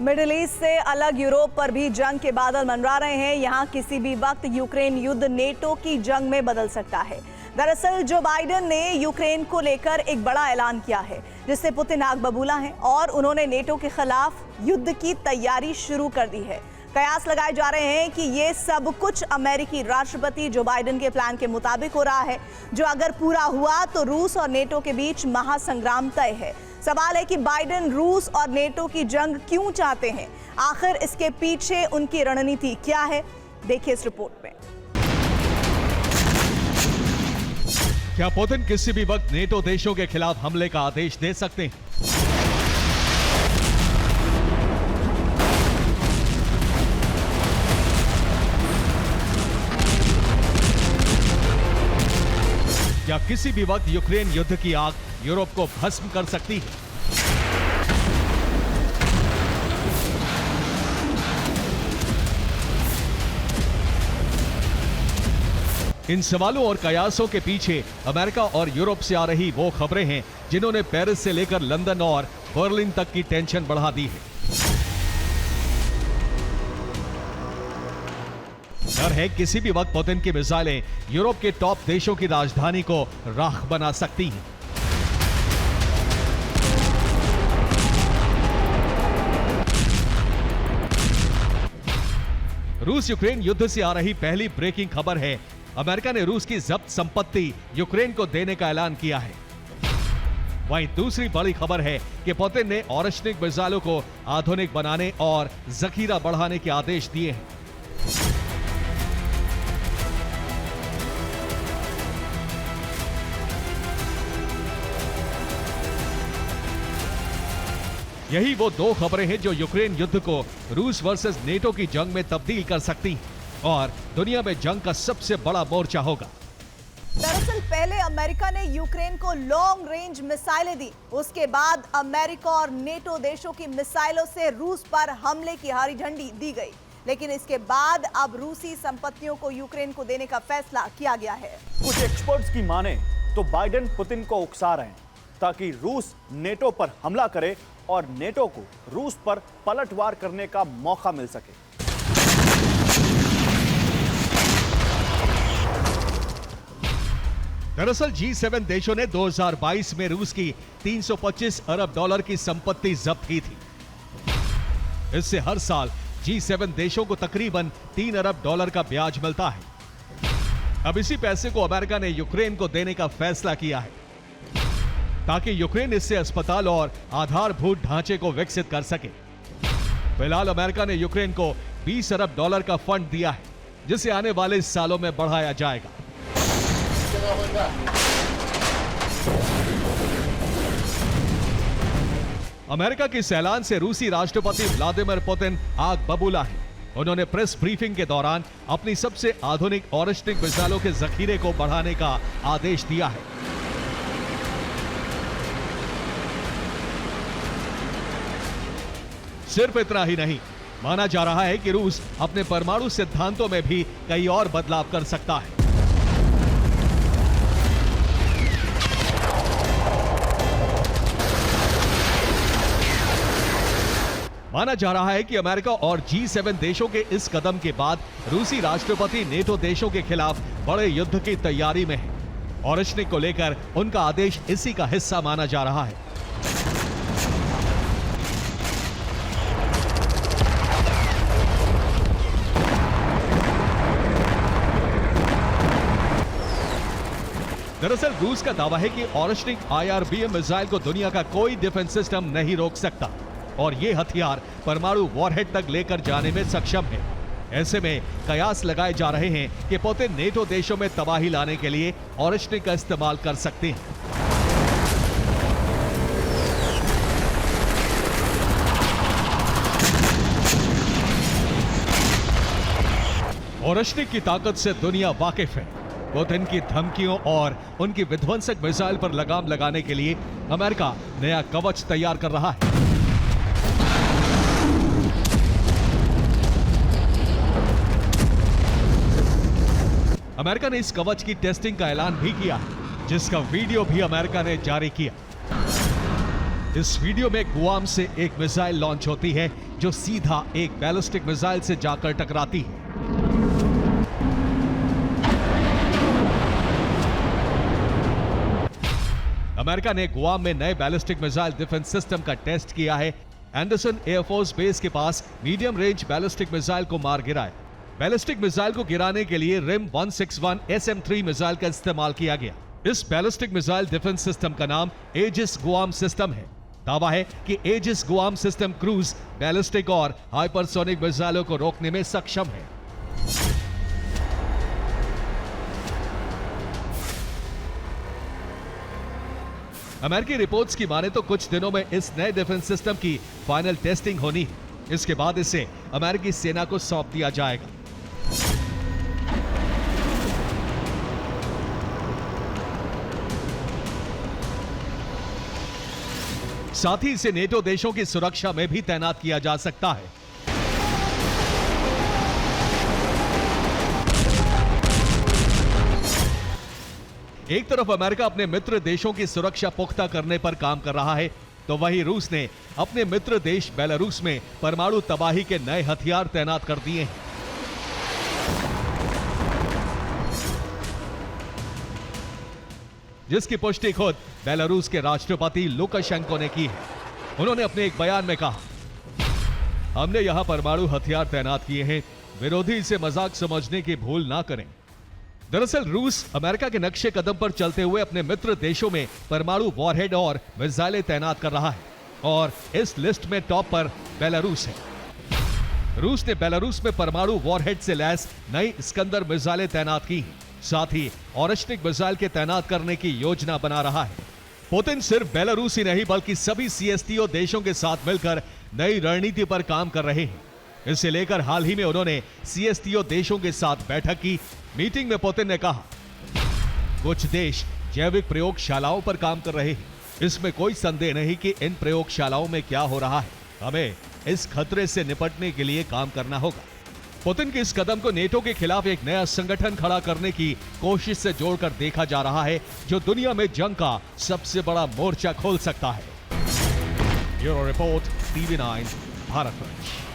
Middle east से अलग Europe पर भी जंग के बादल मंडरा रहे हैं। यहां किसी भी वक्त यूक्रेन युद्ध नेटो की जंग में बदल सकता है। दरअसल जो बाइडेन ने यूक्रेन को लेकर एक बड़ा ऐलान किया है, जिससे पुतिन आग बबूला हैं और उन्होंने नेटो के खिलाफ युद्ध की तैयारी शुरू कर दी है। कयास लगाए जा रहे हैं कि ये सब कुछ अमेरिकी राष्ट्रपति जो बाइडेन के प्लान के मुताबिक हो रहा है, जो अगर पूरा हुआ तो रूस और नेटो के बीच महासंग्राम तय है। सवाल है कि बाइडेन रूस और नेटो की जंग क्यों चाहते हैं, आखिर इसके पीछे उनकी रणनीति क्या है, देखिए इस रिपोर्ट में। क्या पुतिन किसी भी वक्त नेटो देशों के खिलाफ हमले का आदेश दे सकते हैं? क्या किसी भी वक्त यूक्रेन युद्ध की आग यूरोप को भस्म कर सकती है? इन सवालों और कयासों के पीछे अमेरिका और यूरोप से आ रही वो खबरें हैं जिन्होंने पेरिस से लेकर लंदन और बर्लिन तक की टेंशन बढ़ा दी है। डर है किसी भी वक्त पुतिन की मिसाइलें यूरोप के टॉप देशों की राजधानी को राख बना सकती हैं। रूस यूक्रेन युद्ध से आ रही पहली ब्रेकिंग खबर है। अमेरिका ने रूस की जब्त संपत्ति यूक्रेन को देने का ऐलान किया है। वहीं दूसरी बड़ी खबर है कि पुतिन ने ऑरेश्निक मिसाइलों को आधुनिक बनाने और जखीरा बढ़ाने के आदेश दिए हैं। यही वो दो खबरें हैं जो यूक्रेन युद्ध को रूस वर्सेस नेटो की जंग में तब्दील कर सकती हैं और दुनिया में जंग का सबसे बड़ा मोर्चा होगा। दरअसल पहले अमेरिका ने यूक्रेन को लॉन्ग रेंज मिसाइलें दी, उसके बाद अमेरिका और नेटो देशों की मिसाइलों से रूस पर हमले की हरी झंडी दी गई, लेकिन इसके बाद अब रूसी संपत्तियों को यूक्रेन को देने का फैसला किया गया है। कुछ एक्सपर्ट्स की माने तो बाइडेन पुतिन को उकसा रहे हैं ताकि रूस नेटो पर हमला करे और नेटो को रूस पर पलटवार करने का मौका मिल सके। दरअसल G7 देशों ने 2022 में रूस की 325 अरब डॉलर की संपत्ति जब्त की थी। इससे हर साल G7 देशों को तकरीबन 3 अरब डॉलर का ब्याज मिलता है। अब इसी पैसे को अमेरिका ने यूक्रेन को देने का फैसला किया है ताकि यूक्रेन इससे अस्पताल और आधारभूत ढांचे को विकसित कर सके। फिलहाल अमेरिका ने यूक्रेन को 20 अरब डॉलर का फंड दिया है, जिसे आने वाले सालों में बढ़ाया जाएगा। अमेरिका की इस ऐलान से रूसी राष्ट्रपति व्लादिमीर पुतिन आग बबूला है। उन्होंने प्रेस ब्रीफिंग के दौरान अपनी सबसे आधुनिक ऑरेश्निक मिसाइलों के जखीरे को बढ़ाने का आदेश दिया है। सिर्फ इतना ही नहीं, माना जा रहा है कि रूस अपने परमाणु सिद्धांतों में भी कई और बदलाव कर सकता है। माना जा रहा है कि अमेरिका और G7 देशों के इस कदम के बाद रूसी राष्ट्रपति नेटो देशों के खिलाफ बड़े युद्ध की तैयारी में है। ऑरेश्निक को लेकर उनका आदेश इसी का हिस्सा माना जा रहा है। दरअसल रूस का दावा है कि ऑरेश्निक IRBM मिसाइल को दुनिया का कोई डिफेंस सिस्टम नहीं रोक सकता और ये हथियार परमाणु वॉरहेड तक लेकर जाने में सक्षम है। ऐसे में कयास लगाए जा रहे हैं कि पुतिन नेटो देशों में तबाही लाने के लिए ऑरेश्निक का इस्तेमाल कर सकते हैं। ऑरेश्निक की ताकत से दुनिया वाकिफ है। पुतिन की धमकियों और उनकी विध्वंसक मिसाइल पर लगाम लगाने के लिए अमेरिका नया कवच तैयार कर रहा है। अमेरिका ने इस कवच की टेस्टिंग का ऐलान भी किया, जिसका वीडियो भी अमेरिका ने जारी किया। इस वीडियो में गुआम से एक मिसाइल लॉन्च होती है जो सीधा एक बैलिस्टिक मिसाइल से जाकर टकराती है। अमेरिका ने गुआम में नए बैलिस्टिक मिसाइल डिफेंस सिस्टम का टेस्ट किया है। एंडरसन एयरफोर्स बेस के पास मीडियम रेंज बैलिस्टिक मिसाइल को मार गिराया। बैलिस्टिक मिसाइल को गिराने के लिए रिम 161 SM-3 मिसाइल का इस्तेमाल किया गया। इस बैलिस्टिक मिसाइल डिफेंस सिस्टम का नाम एजिस गुआम सिस्टम है। दावा है कि Aegis Guam system cruise, ballistic और हाइपरसोनिक मिसाइलों को रोकने में सक्षम है। अमेरिकी रिपोर्ट्स की माने तो कुछ दिनों में इस नए डिफेंस सिस्टम की फाइनल टेस्टिंग होनी है। इसके बाद इसे अमेरिकी सेना को सौंप दिया जाएगा। साथ ही इसे नेटो देशों की सुरक्षा में भी तैनात किया जा सकता है। एक तरफ अमेरिका अपने मित्र देशों की सुरक्षा पुख्ता करने पर काम कर रहा है, तो वहीं रूस ने अपने मित्र देश बेलारूस में परमाणु तबाही के नए हथियार तैनात कर दिए हैं। जिसकी पुष्टि खुद बेलारूस के राष्ट्रपति लुकाशेंको ने की है। उन्होंने अपने एक बयान में कहा, हमने यहां परमाणु हथियार तैनात किए हैं, विरोधी इसे मजाक समझने की भूल ना करें। दरअसल रूस अमेरिका के नक्शे कदम पर चलते हुए अपने मित्र देशों में परमाणु वॉरहेड और मिसाइलें तैनात कर रहा है और इस लिस्ट में टॉप पर बेलारूस है। रूस ने बेलारूस में परमाणु वॉरहेड से लैस नई इस्कंदर मिसाइलें तैनात की हैं। साथ ही ऑरेस्टिक मिसाइल के तैनात करने की योजना बना रहा है। पुतिन सिर्फ बेलारूस ही नहीं बल्कि सभी CSTO देशों के साथ मिलकर नई रणनीति पर काम कर रहे हैं। इसे लेकर हाल ही में उन्होंने CSTO देशों के साथ बैठक की। मीटिंग में पुतिन ने कहा, कुछ देश जैविक प्रयोगशालाओं पर काम कर रहे हैं। इसमें कोई संदेह नहीं कि इन प्रयोगशालाओं में क्या हो रहा है। हमें इस खतरे से निपटने के लिए काम करना होगा। पुतिन के इस कदम को नेटो के खिलाफ एक नया संगठन खड़ा करने की कोशिश से जोड़कर देखा जा रहा है, जो दुनिया में जंग का सबसे बड़ा मोर्चा खोल सकता है। Bureau report, TV9 Bharatvarsh.